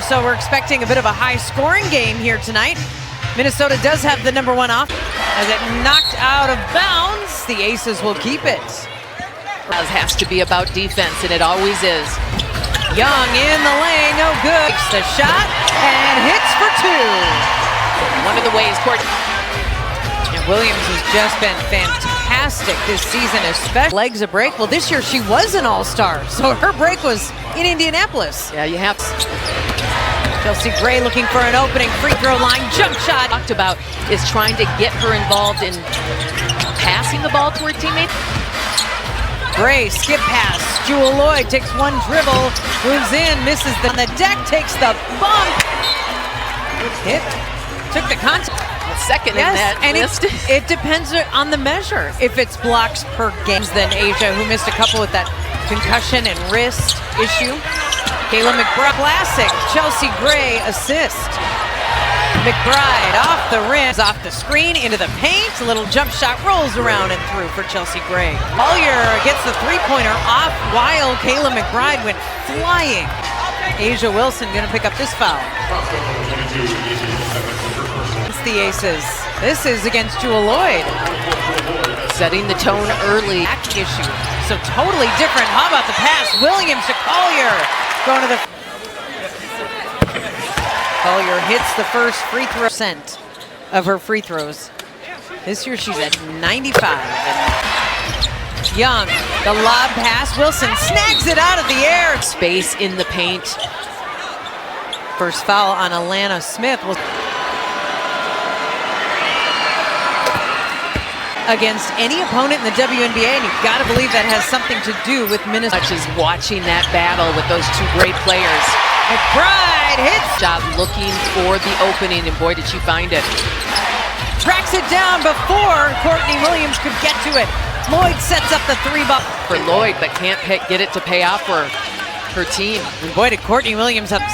so we're expecting a bit of a high-scoring game here tonight. Minnesota does have the #1 off. As it knocked out of bounds, the Aces will keep it. It has to be about defense, and it always is. Young in the lane, no good. Takes the shot and hits for two. One of the ways And Williams has just been fantastic this season, especially legs a break. Well, this year she was an all-star, so her break was in Indianapolis. Yeah, you have. Chelsea Gray looking for an opening, free throw line, jump shot. Talked about is trying to get her involved in passing the ball to her teammates. Gray, skip pass. Jewel Lloyd takes one dribble, moves in, misses on the deck, takes the bump. Hit, took the contact. Second in that and list. It depends on the measure. If it's blocks per game, then Asia, who missed a couple with that concussion and wrist issue. Kayla McBride, classic. Chelsea Gray assist. McBride off the rim, off the screen, into the paint. A little jump shot rolls around and through for Chelsea Gray. Collier gets the three-pointer off while Kayla McBride went flying. Asia Wilson gonna pick up this foul. It's the Aces. This is against Jewel Lloyd. Setting the tone early. Back issue. So totally different. How about the pass? Williams to Collier. Going to the... Collier hits the first free throw percent of her free throws. This year she's at 95. And Young, the lob pass. Wilson snags it out of the air. Space in the paint. First foul on Alana Smith was against any opponent in the WNBA, and you've got to believe that has something to do with Minnesota. Much as watching that battle with those two great players. McBride hits. Job looking for the opening, and boy, did she find it. Tracks it down before Courtney Williams could get to it. Lloyd sets up the three-ball for Lloyd, but can't get it to pay off for her team. And boy, did Courtney Williams up.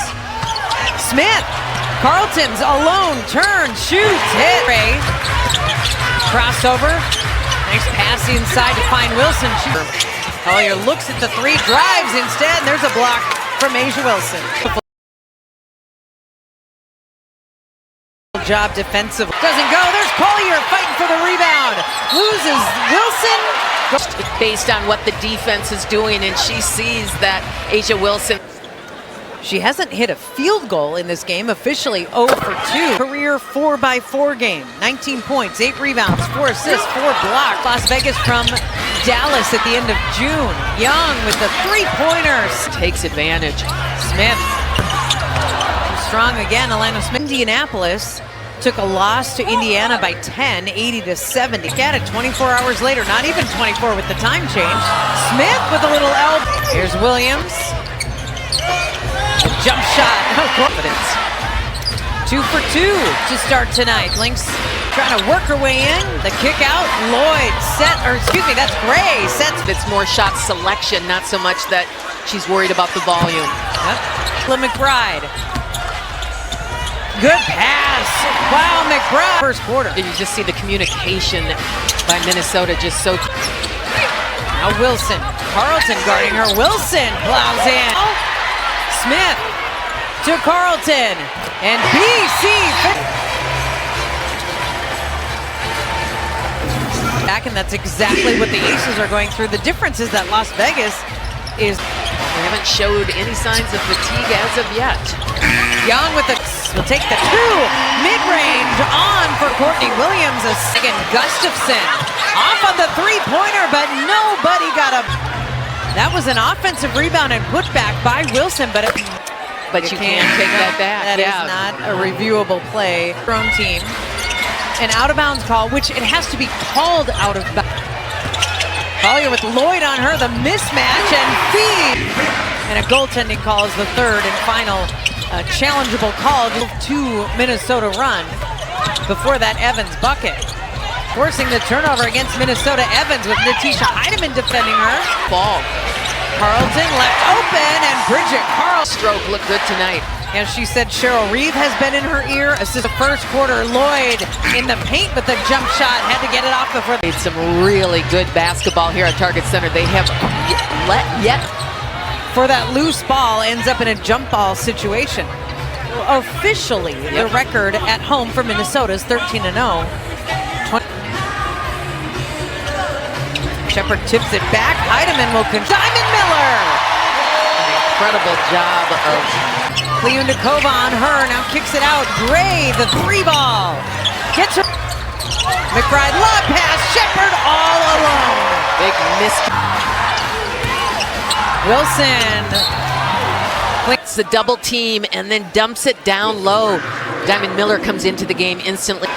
Smith, Carlton's alone, turns, shoots, hit. Ray. Crossover, nice pass inside to find Wilson. Collier looks at the three, drives instead, and there's a block from Asia Wilson. Job defensive. Doesn't go, there's Collier fighting for the rebound. Loses Wilson. Based on what the defense is doing, and she sees that Asia Wilson. She hasn't hit a field goal in this game, officially 0 for 2. Career 4x4 game, 19 points, 8 rebounds, 4 assists, 4 blocks. Las Vegas from Dallas at the end of June. Young with the three-pointers. Takes advantage. Smith, strong again, Alana Smith. Indianapolis took a loss to Indiana by 10, 80-70. Got it 24 hours later, not even 24 with the time change. Smith with a little elbow. Here's Williams. Jump shot, no confidence. 2 for 2 to start tonight. Lynx trying to work her way in. The kick out, Lloyd that's Gray sets. It's more shot selection, not so much that she's worried about the volume. Yep. McBride. Good pass. Wow, McBride. First quarter. You just see the communication by Minnesota just so. Now Wilson, Carlton guarding her. Wilson plows in. Smith to Carlton, and BC back, and that's exactly what the Aces are going through. The difference is that Las Vegas is they haven't showed any signs of fatigue as of yet. Young with will take the two, mid-range on for Courtney Williams. A second, Gustafson off on the three-pointer, but nobody got a. That was an offensive rebound and put back by Wilson, but you can't take that back. That is not a reviewable play. Their own team. An out-of-bounds call, which it has to be called out of bounds. Collier with Lloyd on her, the mismatch, and feed. And a goaltending call is the third and final challengeable call to Minnesota run. Before that, Evans bucket. Forcing the turnover against Minnesota. Evans with Natisha Heidemann defending her. Ball. Carlton left open, and Bridget Carl. Stroke looked good tonight. As she said, Cheryl Reeve has been in her ear. Assist the first quarter. Lloyd in the paint with the jump shot. Had to get it off before. Made some really good basketball here at Target Center. They have yet for that loose ball ends up in a jump ball situation. officially the record at home for Minnesota is 13-0. Shepard tips it back. Heidemann will control. Diamond Miller! An incredible job of Wnba on her, now kicks it out. Gray, the 3-ball. Gets her. McBride, lob pass. Shepard all alone. big miss. Wilson. It's the double team and then dumps it down low. Diamond Miller comes into the game instantly.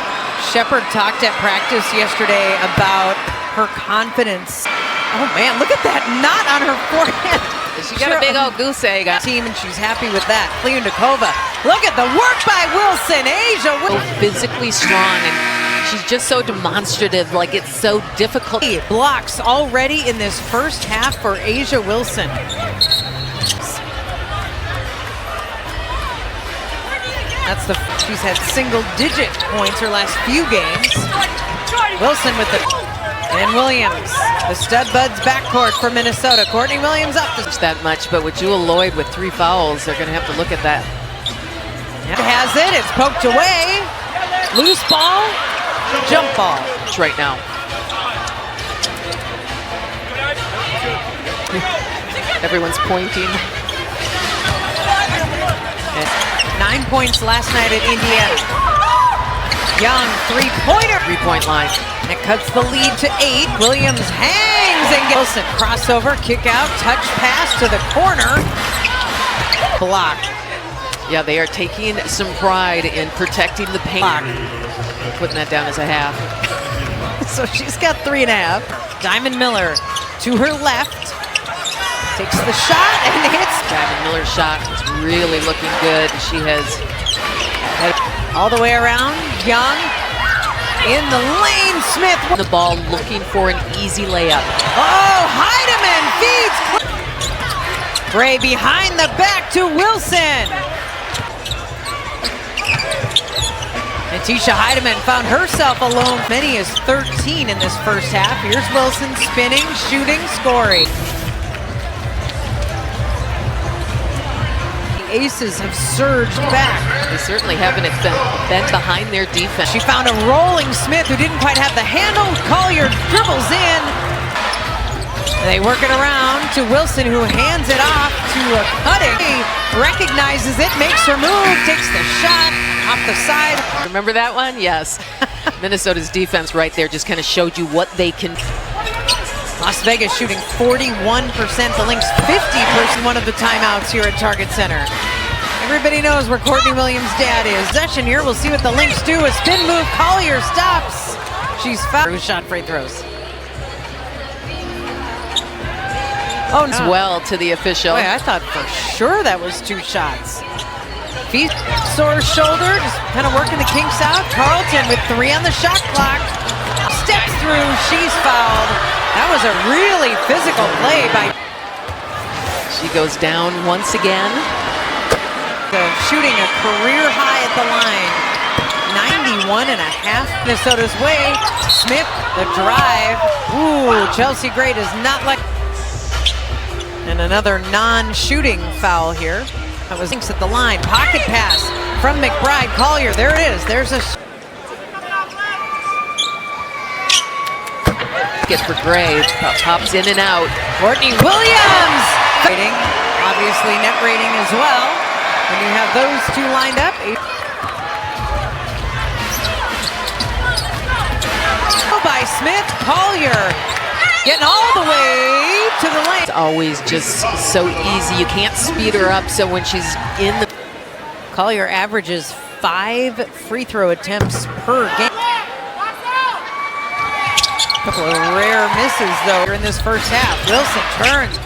Shepard talked at practice yesterday about her confidence. Oh man, look at that knot on her forehead. She got a big old goose egg. Team, and she's happy with that. Wnba. Look at the work by Wilson. Asia. So physically strong, and she's just so demonstrative. Like, it's so difficult. Blocks already in this first half for Asia Wilson. She's had single-digit points her last few games. Wilson with the. And Williams, the stud buds backcourt for Minnesota. Courtney Williams up. That much, but with Jewel Lloyd with 3 fouls, they're going to have to look at that. Yep. Has it, it's poked away. Loose ball, jump ball. It's right now. Everyone's pointing. 9 points last night at Indiana. Young, three-pointer. 3-point line. And it cuts the lead to 8. Williams hangs and gets Wilson. Crossover, kick out, touch pass to the corner. Block. Yeah, they are taking some pride in protecting the paint. Putting that down as a half. So she's got 3.5. Diamond Miller to her left. Takes the shot and hits. Diamond Miller's shot is really looking good. She has all the way around. Young in the lane. Smith. The ball looking for an easy layup. Oh, Heidemann feeds. Gray behind the back to Wilson. And Tisha Heidemann found herself alone. Many as 13 in this first half. Here's Wilson spinning, shooting, scoring. Aces have surged back. They certainly haven't been behind their defense. She found a rolling Smith who didn't quite have the handle. Collier dribbles in. They work it around to Wilson, who hands it off to a cutting. Recognizes it, makes her move, takes the shot off the side. Remember that one? Yes. Minnesota's defense right there just kind of showed you what they can. Las Vegas shooting 41%, the Lynx 50%. One of the timeouts here at Target Center. Everybody knows where Courtney Williams' dad is. Possession here, we'll see what the Lynx do. A spin move, Collier stops. She's fouled. Shot free throws. Oh, no. As well to the official. Boy, I thought for sure that was 2 shots. Feet, sore shoulder, just kind of working the kinks out. Carlton with 3 on the shot clock. Steps through, she's fouled. That was a really physical play by. She goes down once again. Shooting a career high at the line. 91.5 Minnesota's way. Smith, the drive. Ooh, Chelsea Gray does not like. And another non-shooting foul here. That was Lynx at the line. Pocket pass from McBride. Collier, there it is. There's a. Get for Gray, pops in and out. Courtney Williams! Rating, obviously net rating as well. When you have those 2 lined up. By Smith, Collier getting all the way to the lane. It's always just so easy. You can't speed her up, so when she's in the. Collier averages 5 free throw attempts per game. A couple of rare misses, though, in this first half. Wilson turns.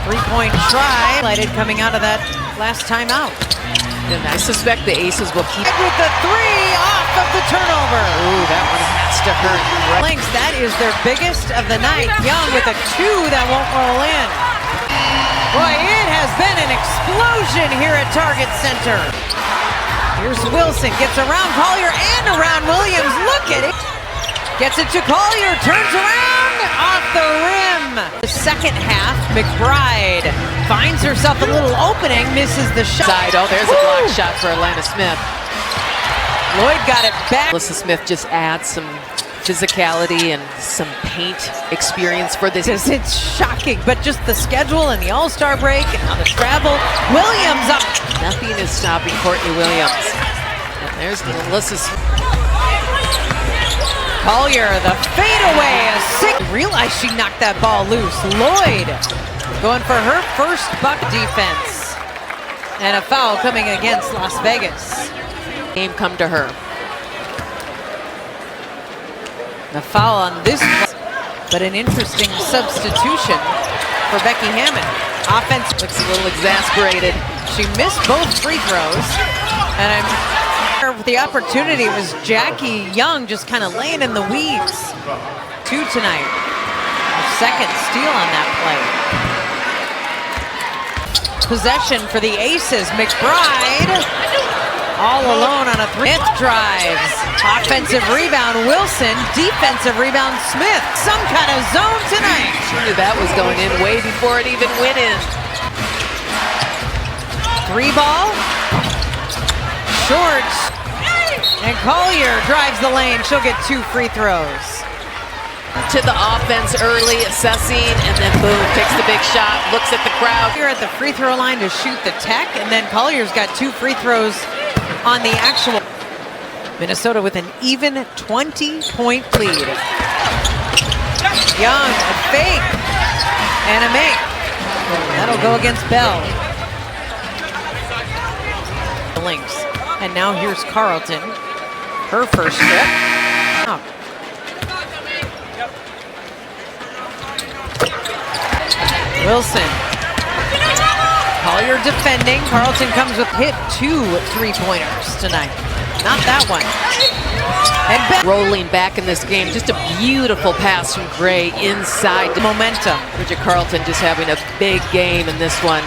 3-point try. Lighted coming out of that last timeout. And I suspect the Aces will keep. With the 3 off of the turnover. Ooh, that one has to hurt. Lynx, that is their biggest of the night. Young with a 2 that won't roll in. Boy, it has been an explosion here at Target Center. Here's Wilson, gets around Collier and around Williams. Look at it. Gets it to Collier, turns around, off the rim. The second half, McBride finds herself a little opening, misses the shot. Oh, there's a block shot for Alana Smith. Lloyd got it back. Alyssa Smith just adds some physicality and some paint experience for this. It's shocking, but just the schedule and the All-Star break and now the travel. Williams up. Nothing is stopping Courtney Williams. And there's Alyssa Smith. Collier, the fadeaway. Realized she knocked that ball loose. Lloyd going for her first buck defense. And a foul coming against Las Vegas. Game come to her. The foul on this, but an interesting substitution for Becky Hammond. Offense Looks a little exasperated. She missed both free throws, and the opportunity was Jackie Young just kind of laying in the weeds. 2 tonight. Her second steal on that play. Possession for the Aces. McBride all alone on a 3. Smith drives. Offensive rebound Wilson. Defensive rebound Smith. Some kind of zone tonight. She knew that was going in way before it even went in. 3 ball. Short. And Collier drives the lane. She'll get 2 free throws. To the offense early, assessing, and then boom, takes the big shot, looks at the crowd. Here at the free throw line to shoot the tech, and then Collier's got 2 free throws on the actual. Minnesota with an even 20-point lead. Young, a fake, and a make. That'll go against Bell. The Lynx. And now here's Carlton. Her first trip. Oh. Wilson. Collier defending. Carlton comes with hit 2 3-pointers tonight. Not that one. And rolling back in this game. Just a beautiful pass from Gray inside. Momentum. Bridget Carlton just having a big game in this one.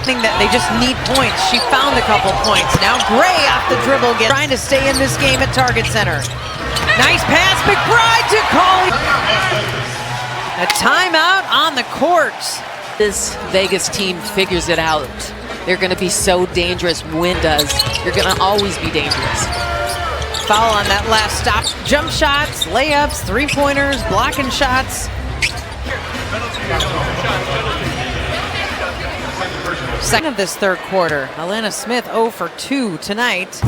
That they just need points. She found a couple points. Now Gray off the dribble, trying to stay in this game at Target Center. Nice pass, McBride to Collier. A timeout on the court. This Vegas team figures it out. They're going to be so dangerous. Win does. You're going to always be dangerous. Foul on that last stop. Jump shots, layups, 3-pointers, blocking shots. Second of this third quarter. Alana Smith 0 for 2 tonight.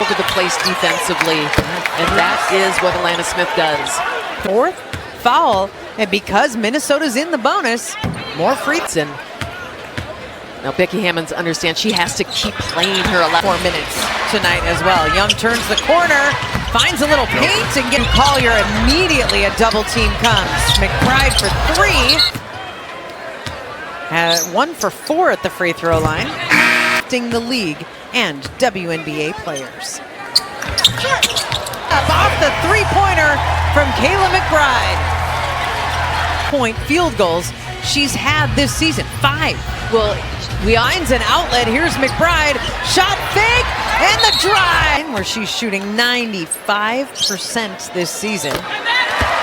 Over the place defensively, and that is what Alana Smith does. 4th foul, and because Minnesota's in the bonus, more free throws. Now Becky Hammond understands she has to keep playing her 4 minutes tonight as well. Young turns the corner, finds a little paint, and getting Collier immediately. A double team comes. McBride for 3. 1 for 4 at the free throw line. The league and WNBA players. Up off the 3-pointer from Kayla McBride. Point field goals she's had this season, 5. Well, we finds an outlet. Here's McBride. Shot fake and the drive. Where she's shooting 95% this season.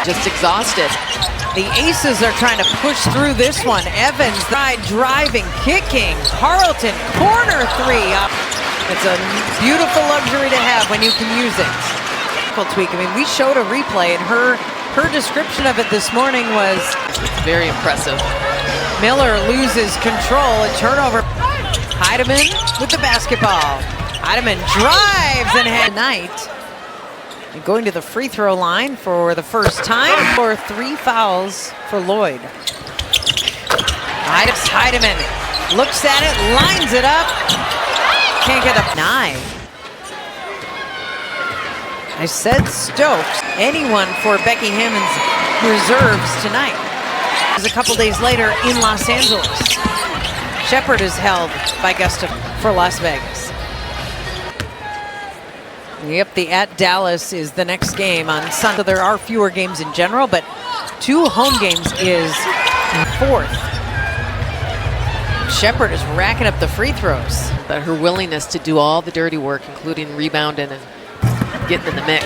Just exhausted. The Aces are trying to push through this one. Evans driving, kicking. Carlton, corner 3 up. It's a beautiful luxury to have when you can use it. Tweak. I mean, we showed a replay, and her description of it this morning was very impressive. Miller loses control. A turnover. Heidemann with the basketball. Heidemann drives and had tonight. And going to the free throw line for the first time for 3 fouls for Lloyd. Heidemann looks at it, lines it up. Can't get a 9. I said Stokes. Anyone for Becky Hammond's reserves tonight. It was a couple days later in Los Angeles. Shepherd is held by Gusta for Las Vegas. Yep, the at Dallas is the next game on Sunday. There are fewer games in general, but 2 home games is 4th. Shepherd is racking up the free throws. But her willingness to do all the dirty work, including rebounding and getting in the mix.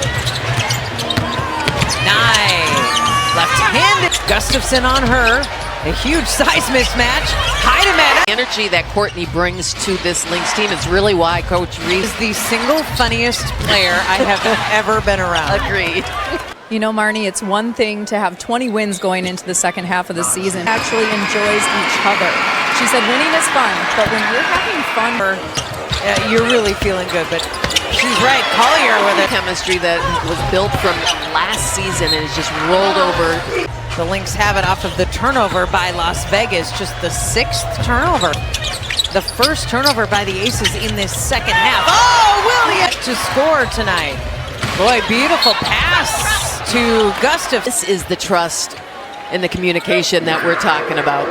Nice. Left-handed. Gustafson on her. A huge size mismatch. Heidemann. Energy that Courtney brings to this Lynx team is really why Coach Reed Is the single funniest player I have ever been around. agreed. You know, Marnie, it's one thing to have 20 wins going into the second half of the season. Actually enjoys each other. She said winning is fun, but when you're having fun, You're really feeling good, but she's right. Collier with it. Chemistry that was built from last season and is just rolled over. The Lynx have it off of the turnover by Las Vegas, just the 6th turnover. The first turnover by the Aces in this second half. Oh, Williams to score tonight. Boy, beautiful pass to Gustafson. This is the trust and the communication that we're talking about.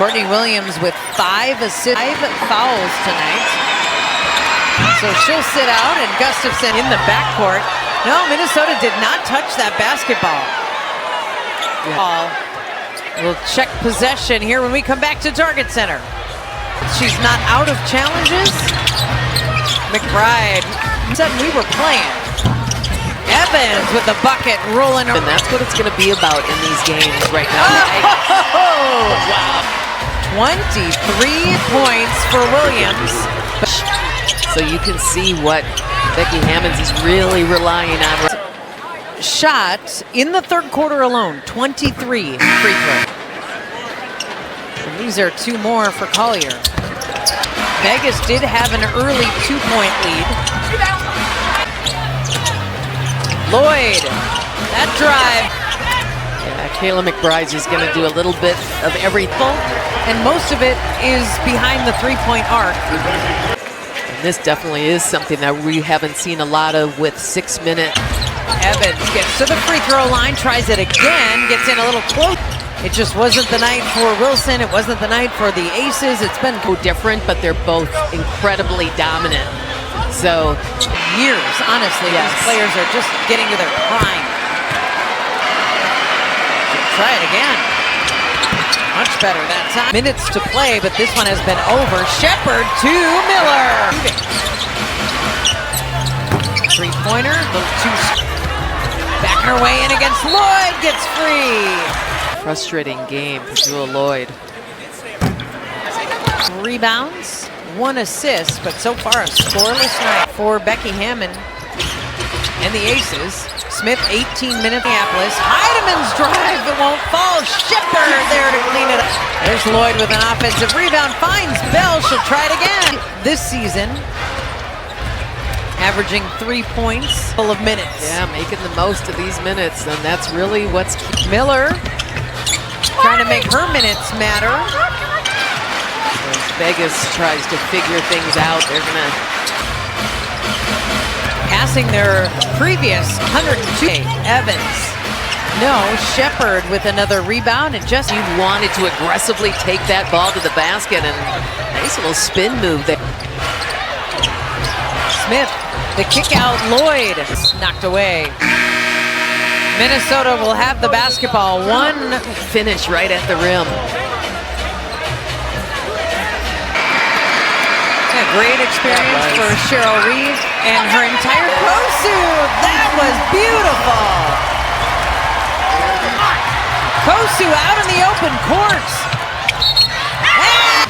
Courtney Williams with 5 assists, 5 fouls tonight. So she'll sit out, and Gustafson in the backcourt. No, Minnesota did not touch that basketball. Yeah. We'll check possession here when we come back to Target Center. She's not out of challenges. McBride said we were playing. Evans with the bucket rolling. And that's what it's going to be about in these games right now. Oh, wow. 23 points for Williams. So you can see what Becky Hammonds is really relying on. Shot in the third quarter alone, 23 free throw. And these are 2 more for Collier. Vegas did have an early 2-point lead. Lloyd, that drive. Yeah, Kayla McBride is going to do a little bit of everything. And most of it is behind the 3-point arc. And this definitely is something that we haven't seen a lot of with 6-minute. Evans gets to the free throw line, tries it again, gets in a little close. It just wasn't the night for Wilson. It wasn't the night for the Aces. It's been Different, but they're both incredibly dominant. So years, honestly. Yes. These players are just getting to their prime. Try it again. Much better that time. Minutes to play, but this one has been over. Shepard to Miller. Three-pointer, little two. Backing her way in against Lloyd, gets free. frustrating game for Jewel Lloyd. Rebounds, 1 assist, but so far a scoreless night for Becky Hammond and the Aces. Smith, 18 minutes, Minneapolis. Heidemann's drive, it won't fall. Shepard there to clean it up. There's Lloyd with an offensive rebound, finds Bell, she'll try it again. This season, averaging 3 points, full of minutes. Yeah, making the most of these minutes, and that's really what's Miller trying to make her minutes matter. As Vegas tries to figure things out. They're gonna passing their previous 102. Evans. No, Shepard with another rebound, and just you wanted to aggressively take that ball to the basket, and nice little spin move there. Smith, the kick out, Lloyd knocked away. Minnesota will have the basketball. One finish right at the rim. A great experience for Cheryl Reeve and her entire Kosu. That was beautiful. Kosu out in the open court.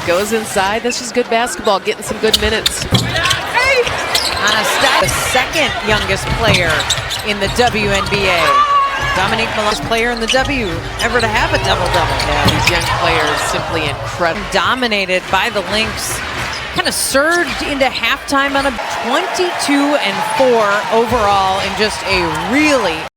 Goes inside. This is good basketball, getting some good minutes. Anastasia, the second youngest player in the WNBA. Dominique Maloney's player in the W ever to have a double-double. Yeah, these young players simply incredible. Dominated by the Lynx. Kind of surged into halftime on a 22-4 overall in just a really